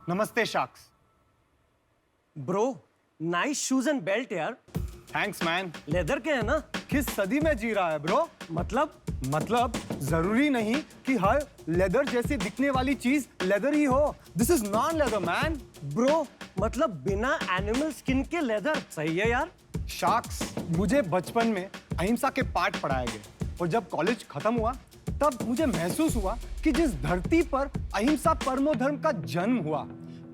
नमस्ते शाक्स। Bro, nice shoes and belt यार। Thanks man. लेदर के है ना? किस सदी में जी रहा है ब्रो? मतलब जरूरी नहीं कि हर लेदर जैसी दिखने वाली चीज लेदर ही हो। This is non leather man. Bro, मतलब बिना एनिमल स्किन के लेदर। सही है यार। शाक्स, मुझे बचपन में अहिंसा के पाठ पढ़ाए गए और जब कॉलेज खत्म हुआ तब मुझे महसूस हुआ कि जिस धरती पर अहिंसा परमो धर्म का जन्म हुआ,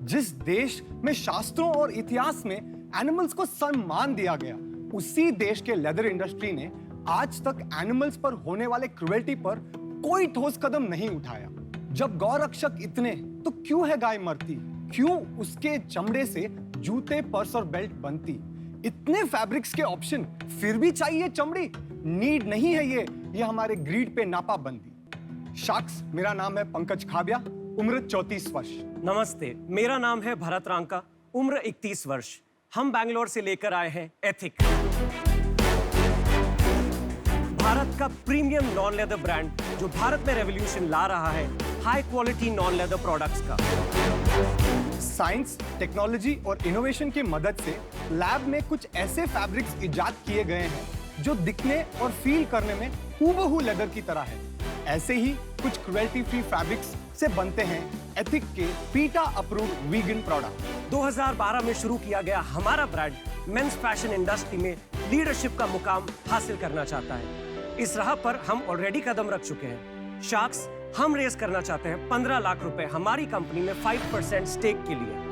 जिस देश में शास्त्रों और इतिहास में एनिमल्स को सम्मान दिया गया, उसी देश के लेदर इंडस्ट्री ने आज तक एनिमल्स पर होने वाले क्रुएल्टी पर कोई ठोस कदम नहीं उठाया। जब गौरक्षक इतने, तो क्यों है गाय मरती? क्यों उसके चमड़े से जूते, पर्स और बेल्ट बनती? इतने फैब्रिक्स के ऑप्शन, फिर भी चाहिए चमड़ी? नीड नहीं है ये हमारे ग्रीड पे नापा बंदी। शाक्स, मेरा नाम है पंकज खाबिया, उम्र 34 वर्ष। नमस्ते, मेरा नाम है भरत रांका, उम्र 31 वर्ष। हम बैंगलोर से लेकर आए हैं एथिक, भारत का प्रीमियम नॉन लेदर ब्रांड जो भारत में रेवोल्यूशन ला रहा है high quality non leather products का। साइंस, टेक्नोलॉजी और इनोवेशन की मदद से लैब में कुछ ऐसे फैब्रिक्स इजाद किए गए हैं जो दिखने और फील करने में हूबहू लेदर की तरह है। ऐसे ही कुछ क्रुएल्टी फ्री फैब्रिक्स से बनते हैं एथिक के पीटा अप्रूव्ड वीगन प्रोडक्ट। 2012 में शुरू किया गया हमारा ब्रांड मेंस फैशन इंडस्ट्री में लीडरशिप का मुकाम हासिल करना चाहता है। इस राह पर हम ऑलरेडी कदम रख चुके हैं। शार्क्स, हम रेस करना चाहते हैं 15 लाख रुपए हमारी कंपनी में 5% स्टेक के लिए।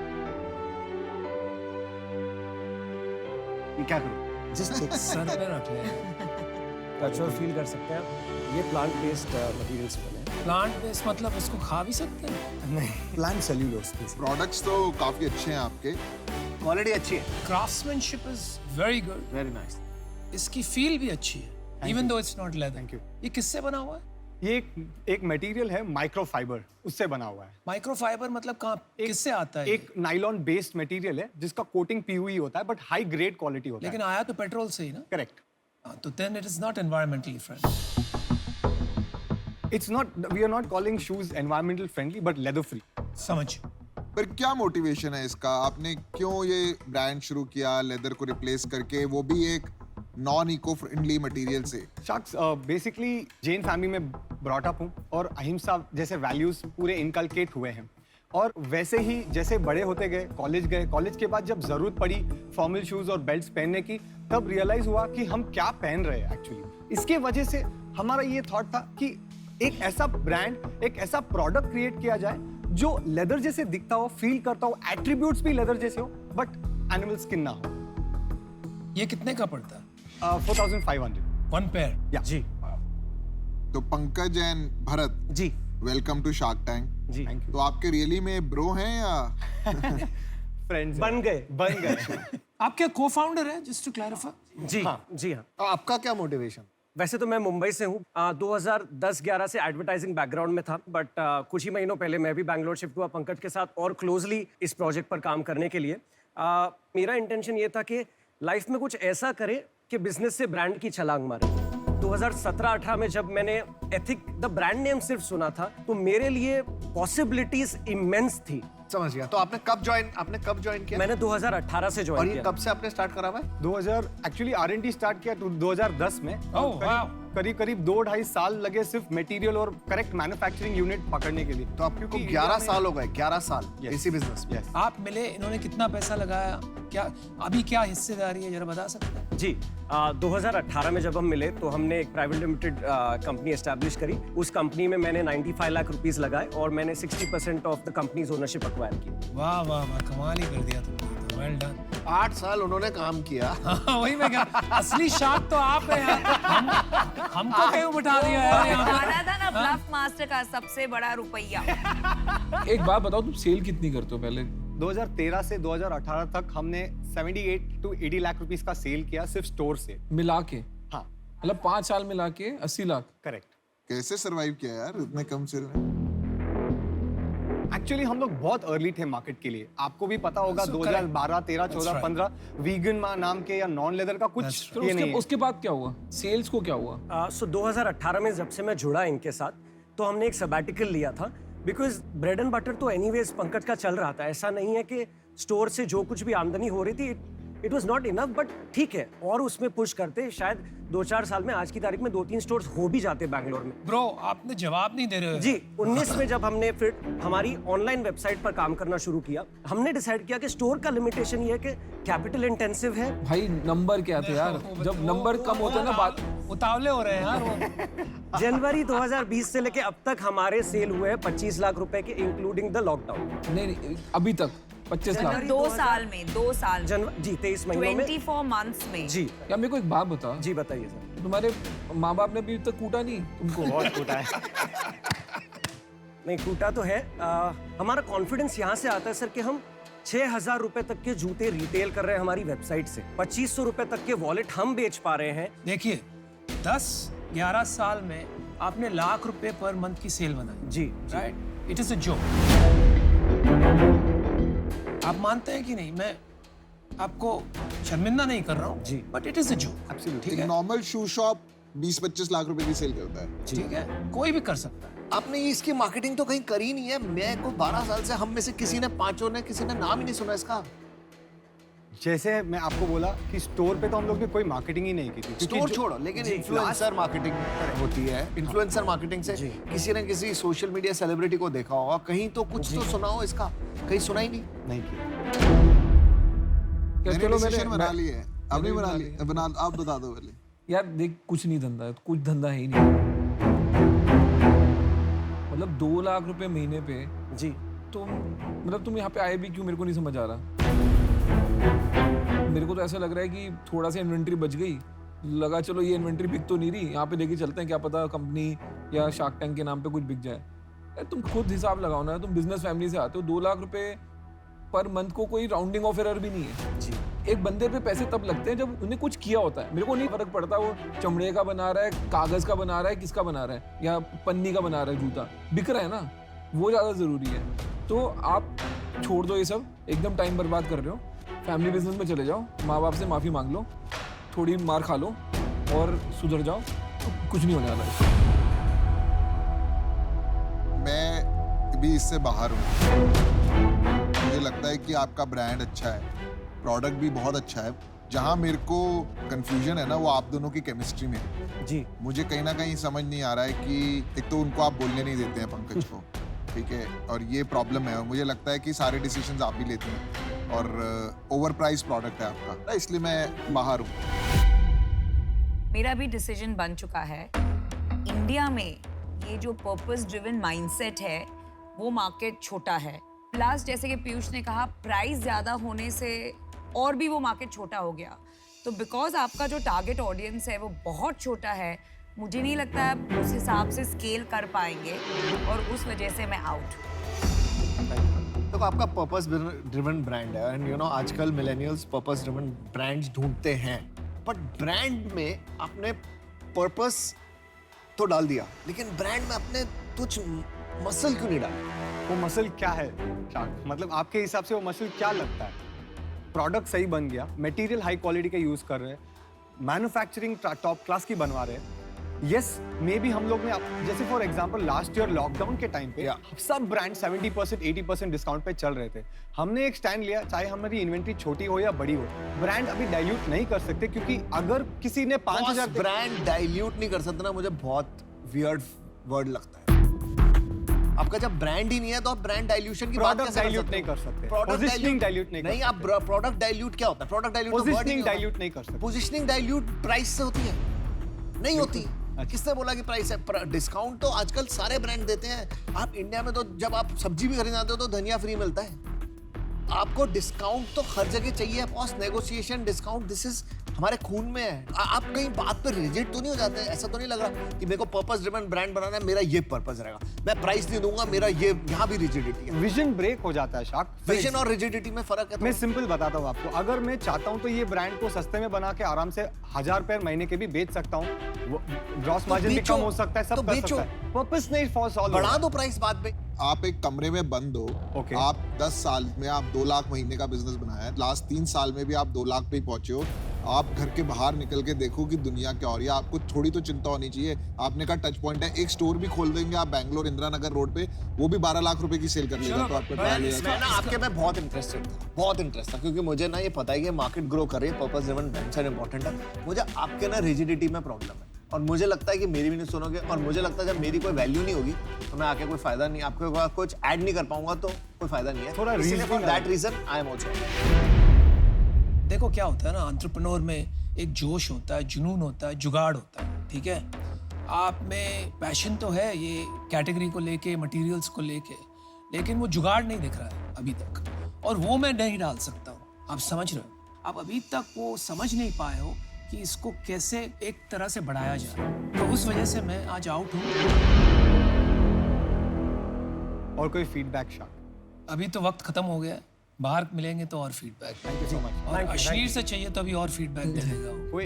क्या करूं? जस्ट सर पे रख ले। टच और फील कर सकते हैं आप। ये प्लांट बेस्ड मटेरियल से बने हैं। प्लांट बेस्ड मतलब इसको खा भी सकते हैं? नहीं, प्लांट सेल्यूलोज। प्रोडक्ट्स तो काफी अच्छे हैं आपके। क्वालिटी अच्छी है। Craftsmanship is very good. Very nice. इसकी फील भी अच्छी है, even though it's not leather. Thank you. ये किससे बना हुआ है? ये एक मटेरियल है माइक्रोफाइबर, उससे बना हुआ है। माइक्रोफाइबर मतलब कहाँ, किससे आता है? एक नाइलॉन बेस्ड मटेरियल है जिसका कोटिंग पीयूई होता है, बट हाई ग्रेड क्वालिटी होता लेकिन है। आया तो पेट्रोल से ही ना? करेक्ट। तो then it is not environmentally friendly. It's not, we are not calling shoes environmental friendly but leather free. समझ। पर क्या मोटिवेशन है इसका? आपने क्यों ये ब्रांड शुरू किया लेदर को रिप्लेस करके, वो भी एक नॉन इको फ्रेंडली मटेरियल से? शाक्स, बेसिकली जैन फैमिली में ब्रॉट अप हूँ और अहिंसा जैसे वैल्यूज पूरे इनकलकेट हुए हैं। और वैसे ही जैसे बड़े होते गए, कॉलेज के बाद जब जरूरत पड़ी फॉर्मल शूज और बेल्ट्स पहनने की, तब रियलाइज हुआ कि हम क्या पहन रहे हैं एक्चुअली। इसके वजह से हमारा ये थॉट था कि एक ऐसा ब्रांड, एक ऐसा प्रोडक्ट क्रिएट किया जाए जो लेदर जैसे दिखता हो, फील करता हो, एट्रीब्यूट्स भी लेदर जैसे हो, बट एनिमल स्किन ना हो। ये कितने का पड़ता है? 4500। One pair? या जी तो पंकज एंड भरत, जी वेलकम टू शार्क टैंक। जी। Thank you. तो आपके रियली में ब्रो हैं या? फ्रेंड्स बन गए। आप क्या को फाउंडर है, जस्ट टू क्लैरिफाई? जी हाँ, जी हाँ। आपका क्या मोटिवेशन? वैसे तो मैं मुंबई से हूँ। 2010-11 से एडवर्टाइजिंग बैकग्राउंड में था, बट कुछ ही महीनों पहले मैं भी बैंगलोर शिफ्ट हुआ पंकज के साथ और क्लोजली इस प्रोजेक्ट पर काम करने के लिए। मेरा इंटेंशन ये था कि लाइफ में कुछ ऐसा करे कि बिजनेस से ब्रांड की छलांग मारे। 2017-18 में जब मैंने एथिक द ब्रांड नेम सिर्फ सुना था, तो मेरे लिए पॉसिबिलिटीज इमेंस थी। समझ गया। तो आपने कब ज्वाइन किया? मैंने 2018 से और ज्वाइन ये किया। कब से आपने स्टार्ट करा हुआ है? 2000 एक्चुअली R&D स्टार्ट किया 2010 में। Oh wow. करीब 2-2.5 साल लगे सिर्फ मटेरियल और करेक्ट मैन्युफैक्चरिंग यूनिट पकड़ने के लिए। तो आपको 11 साल हो गए, 11 साल Yes. इसी बिजनेस में। Yes. आप मिले, इन्होंने कितना पैसा लगाया, क्या अभी क्या हिस्सेदारी है, जरा बता सकते हैं? जी 2018 में जब हम मिले तो हमने एक प्राइवेट लिमिटेड कंपनी एस्टैब्लिश करी। उस कंपनी में मैंने 95 लाख रुपीस लगाए और मैंने 60% of the companies ownership acquire की। वाह वाह वाह, कमाल ही कर दिया तुमने, वेल डन। 8 साल उन्होंने काम किया। हाँ, वही मैं कह, असली शार्क तो आप हैं यार। हमको क्यों बिठा दिया यार यहाँ पे? गाना था ना ब्लफ मास्टर का सबसे बड़ा रुपया। एक बात बताओ, तुम सेल कितनी करते हो पहले? 2013 से 2018 तक हमने 78 to 80 लाख रुपीस का सेल किया सिर्फ स्टोर से। मिला के? हाँ, मतलब 5 साल मिला के 80 लाख? करेक्ट। कैसे सरवाइव किया यार इतने कम सेल में? एक्चुअली हम लोग बहुत अर्ली थे मार्केट के लिए। आपको भी पता होगा So 2012, 13, That's 14, right. 15 वीगन नाम के या नॉन लेदर का कुछ That's ये नहीं है। उसके बाद क्या हुआ? सेल्स को क्या हुआ? 2018 में जब से मैं जुड़ा इनके साथ, तो हमने एक सबैटिकल लिया था बिकॉज ब्रेड एंड बटर तो एनीवेज पंकज का चल रहा था, ऐसा नहीं है कि स्टोर से जो कुछ भी आमदनी हो रही थी it was not enough, but ठीक है, और उसमें पुश करते शायद 2-4 साल में आज की तारीख में 2-3 स्टोर्स हो भी जाते बैंगलोर में। ब्रो आपने जवाब नहीं दे रहे हो। जी 19 में जब हमने फिर हमारी ऑनलाइन वेबसाइट पर काम करना शुरू किया, हमने डिसाइड किया कि स्टोर का लिमिटेशन ये है कि कैपिटल इंटेंसिव है। भाई नंबर क्या थे यार, जब नंबर कम होता है ना बात। उतावले हो रहे हैं यार वो। जनवरी 2020 से लेके अब तक हमारे सेल हुए हैं 25 लाख रुपए के, इंक्लूडिंग द लॉकडाउन। नहीं अभी तक 25 लाख। 2 साल में 2 साल जी 23 महीनों में 24 मंथ्स में। जी। या मेरे को एक बात बता, जी बताइए सर। तुम्हारे माँ बाप ने अभी तक कूटा नहीं तुमको? बहुत कूटा है। नहीं कूटा तो है। हमारा कॉन्फिडेंस यहाँ से आता है सर कि हम 6,000 रुपए तक के जूते रिटेल कर रहे हैं हमारी वेबसाइट से, 2,500 रुपए तक के वॉलेट हम बेच पा रहे हैं। देखिए 10-11 साल में आपने लाख रुपए पर मंथ की सेल बनाई। जी right, it is a joke. आप मानते हैं कि नहीं? मैं आपको शर्मिंदा नहीं कर रहा हूँ जी, but it is a joke. Absolutely. ठीक एक है, नॉर्मल शू शॉप 20-25 लाख रुपए की सेल करता है। ठीक है, कोई भी कर सकता है। आपने ये इसकी मार्केटिंग तो कहीं करी नहीं है। मैं को 12 साल से हम में से किसी ने पांचों ने किसी ने नाम ही नहीं सुना इसका। जैसे मैं आपको बोला कि स्टोर पे तो हम लोग ने कोई मार्केटिंग ही नहीं की थी, क्योंकि स्टोर जो- छोड़ो, लेकिन जी, इन्फ्लुएंसर मार्केटिंग होती है। इन्फ्लुएंसर मार्केटिंग से किसी न किसी सोशल मीडिया सेलिब्रिटी को देखा होगा, कहीं तो कुछ तो सुना हो इसका, कहीं सुना ही नहीं। नहीं की। क्या मैंने चलो डिसीजन बना मैं ली है। आपने बना ली? बना, आप बता दो पहले। यार देख, कुछ नहीं धंधा है, कुछ धंधा है ही नहीं। मतलब 2 लाख रुपए महीने पे जी तो मतलब तुम यहाँ पे आए भी क्यों, मेरे को नहीं समझ आ रहा। मेरे को तो ऐसा लग रहा है कि थोड़ा सा इन्वेंट्री बच गई, लगा चलो ये इन्वेंट्री बिक तो नहीं रही, यहाँ पे लेके चलते हैं, क्या पता कंपनी या शार्क टैंक के नाम पे कुछ बिक जाए। यार तुम खुद हिसाब लगाओ ना, तुम बिजनेस फैमिली से आते हो, 2 लाख रुपए पर मंथ को कोई राउंडिंग ऑफ एरर भी नहीं है। जी। एक बंदे पे पैसे तब लगते हैं जब उन्हें कुछ किया होता है। मेरे को नहीं फर्क पड़ता वो चमड़े का बना रहा है, कागज का बना रहा है, किसका बना रहा है, या पन्नी का बना रहा है, जूता बिक रहा है ना, वो ज्यादा जरूरी है। तो आप छोड़ दो ये सब, एकदम टाइम बर्बाद कर रहे हो, फैमिली बिजनेस में चले जाओ, माँ बाप से माफी मांग लो, थोड़ी मार खा लो और सुधर जाओ, तो कुछ नहीं होने वाला है। मैं भी इससे बाहर हूँ। मुझे लगता है कि आपका ब्रांड अच्छा है, प्रोडक्ट भी बहुत अच्छा है। जहाँ मेरे को कंफ्यूजन है ना, वो आप दोनों की केमिस्ट्री में है। जी मुझे कहीं ना कहीं समझ नहीं आ रहा है कि एक तो उनको आप बोलने नहीं देते हैं पंकज को, ठीक है, और ये प्रॉब्लम है। और मुझे लगता है कि सारे डिसीजंस आप ही लेते हैं और ओवर प्राइस प्रोडक्ट है आपका, इसलिए मैं बाहर हूँ। मेरा भी डिसीजन बन चुका है। इंडिया में ये जो पर्पस ड्रिवन माइंडसेट है वो मार्केट छोटा है, प्लस जैसे कि पीयूष ने कहा प्राइस ज़्यादा होने से और भी वो मार्केट छोटा हो गया। तो बिकॉज आपका जो टारगेट ऑडियंस है वो बहुत छोटा है, मुझे नहीं लगता आप उस हिसाब से स्केल कर पाएंगे और उस वजह से मैं आउट। तो आपका पर्पस ड्रिवन ब्रांड है एंड यू नो आजकल मिलेनियल्स पर्पस ड्रिवन ब्रांड्स ढूंढते हैं, बट ब्रांड में आपने पर्पस तो डाल दिया, लेकिन ब्रांड में आपने कुछ मसल क्यों नहीं डाला? वो मसल क्या है शार्क? मतलब आपके हिसाब से वो मसल क्या लगता है? प्रोडक्ट सही बन गया, मटेरियल हाई क्वालिटी का यूज कर रहे हैं, मैन्युफैक्चरिंग टॉप क्लास की बनवा रहे हैं। यस मे बी हम लोग ने जैसे for example last year lockdown के टाइम पे सब ब्रांड 70% 80% डिस्काउंट पे चल रहे थे। हमने एक स्टैंड लिया, चाहे हमारी इन्वेंट्री छोटी हो या बड़ी हो, ब्रांड अभी डाइल्यूट नहीं कर सकते, क्योंकि अगर किसी ने 5,000 ब्रांड डाइल्यूट नहीं कर सकते ना, मुझे बहुत वियर्ड वर्ड लगता है। आपका जब ब्रांड ही नहीं है तो आप ब्रांड डाइल्यूशन की बात प्रोडक्ट कैसे डाइल्यूट नहीं कर सकते, Product पोजीशनिंग dilute- डाइल्यूट नहीं कर नहीं, आप प्रोडक्ट डाइल्यूट क्या होता है? प्रोडक्ट डाइल्यूट पोजीशनिंग डाइल्यूट नहीं कर सकते। पोजीशनिंग डाइल्यूट प्राइस से होती है? नहीं होती। किसने बोला कि प्राइस है? डिस्काउंट तो आजकल सारे ब्रांड देते हैं। आप इंडिया में तो जब आप सब्जी भी खरीदने आते हो तो धनिया फ्री मिलता है। आपको डिस्काउंट तो हर जगह चाहिए, cost negotiation, discount, this is हमारे खून में है। आप कहीं बात पर रिजिड तो नहीं हो जाते हैं? ऐसा तो नहीं लग रहा कि मेरे को पर्पस ड्रिवन ब्रांड बनाना है, मेरा ये पर्पस रहेगा, मैं प्राइस नहीं दूंगा, मेरा ये, यहाँ भी रिजिडिटी है। विजन ब्रेक हो जाता है शार्क। विजन और रिजिडिटी में फर्क है। मैं सिंपल बताता हूँ आपको, अगर मैं चाहता हूँ तो ये ब्रांड को सस्ते में बना के आराम से 1,000 रुपए महीने के भी बेच सकता हूँ, ग्रॉस मार्जिन भी कम हो सकता है, सब कर सकता है। पर्पस नहीं फॉर सॉल्व, बढ़ा दो प्राइस बाद में। आप एक कमरे में बंद हो, Okay. आप 10 साल में आप 2 लाख महीने का बिजनेस बनाया है, लास्ट 3 साल में भी आप 2 लाख पे ही पहुंचे हो, आप घर के बाहर निकल के देखो कि दुनिया क्या हो रही है, आपको थोड़ी तो चिंता होनी चाहिए। आपने कहा टच पॉइंट है, एक स्टोर भी खोल देंगे आप बैंगलोर इंदिरा नगर रोड पे, वो भी 12 लाख रुपए की सेल कर लेगा, तो आपका ट्रायल हो जाएगा। मैं ना आपके में बहुत इंटरेस्टेड था, बहुत इंटरेस्ट था, क्योंकि मुझे ना ये पता है कि मार्केट ग्रो कर रही है, purpose driven brands are important है। मुझे आपके ना रिजिडिटी में प्रॉब्लम है, और मुझे लगता है कि मेरी भी नहीं सुनोगे, और मुझे लगता है जब मेरी कोई वैल्यू नहीं होगी तो मैं आके कोई फायदा नहीं, आपके पास कुछ ऐड नहीं कर पाऊंगा, तो कोई फायदा नहीं है। थोड़ा for that reason I am also. देखो क्या होता है ना, एंटरप्रेन्योर में एक जोश होता है, जुनून होता है, जुगाड़ होता है, ठीक है। आप में पैशन तो है ये कैटेगरी को लेके, मटेरियल्स को लेके, लेकिन वो जुगाड़ नहीं दिख रहा है अभी तक, और वो मैं नहीं डाल सकता हूँ। आप समझ रहे हो, आप अभी तक वो समझ नहीं पाए हो कि इसको कैसे एक तरह से बढ़ाया जाए, तो उस वजह से मैं आज आउट हूँ। और कोई फीडबैक शाक? अभी तो वक्त खत्म हो गया है, बाहर मिलेंगे तो और feedback. Thank you so much. और अश्लील से चाहिए तो अभी और फीडबैक दे देगा वो। कोई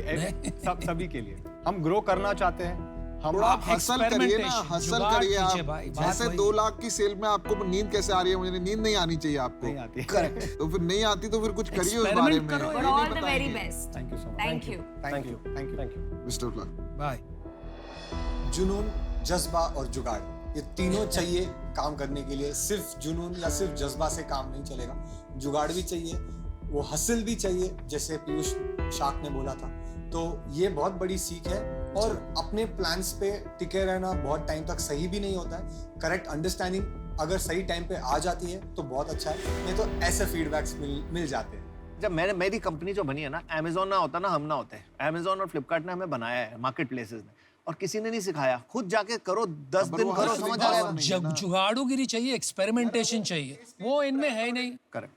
सभी के लिए हम ग्रो करना चाहते हैं, हम थोड़ा आप हसल करिए ना, experimentation, हसल जुगाड़ करिए कीजिए आप। भाई, बात जैसे वही 2 है। लाख की सेल में आपको नींद कैसे आ रही है, मुझे नींद नहीं आनी चाहिए आपको। नहीं आती। करेक्ट। तो फिर नहीं आती तो फिर कुछ करिए उस Experiment बारे में। करो ये यार। नहीं ऑल द वेरी बताएंगे। Best. Thank you so much. Thank you. Thank you, thank you, thank you. Best of luck. Bye. जुनून, जज्बा और जुगाड़, ये तीनों चाहिए काम करने के लिए। सिर्फ जुनून या सिर्फ जज्बा से काम नहीं चलेगा, जुगाड़ भी चाहिए, वो हसल भी चाहिए, जैसे पीयूष शाक ने बोला था। तो ये बहुत बड़ी सीख है, और अपने प्लान्स पे टिके रहना बहुत टाइम तक सही भी नहीं होता है। करेक्ट अंडरस्टैंडिंग अगर सही टाइम पे आ जाती है तो बहुत अच्छा है, नहीं तो ऐसे फीडबैक्स मिल जाते हैं। जब मेरी कंपनी जो बनी है ना, अमेज़न ना होता ना हम ना होते। अमेज़न और फ्लिपकार्ट ने हमें बनाया है, मार्केट प्लेसेस ने, और किसी ने नहीं सिखाया। खुद जाके करो, 10 पर दिन वो करो, हसल समझ भी आ बहुत जाएगा। नहीं है जब ना। जुगाड़ूगिरी चाहिए, एक्सपेरिमेंटेशन चाहिए, वो इनमें है ही नहीं। करेक्ट।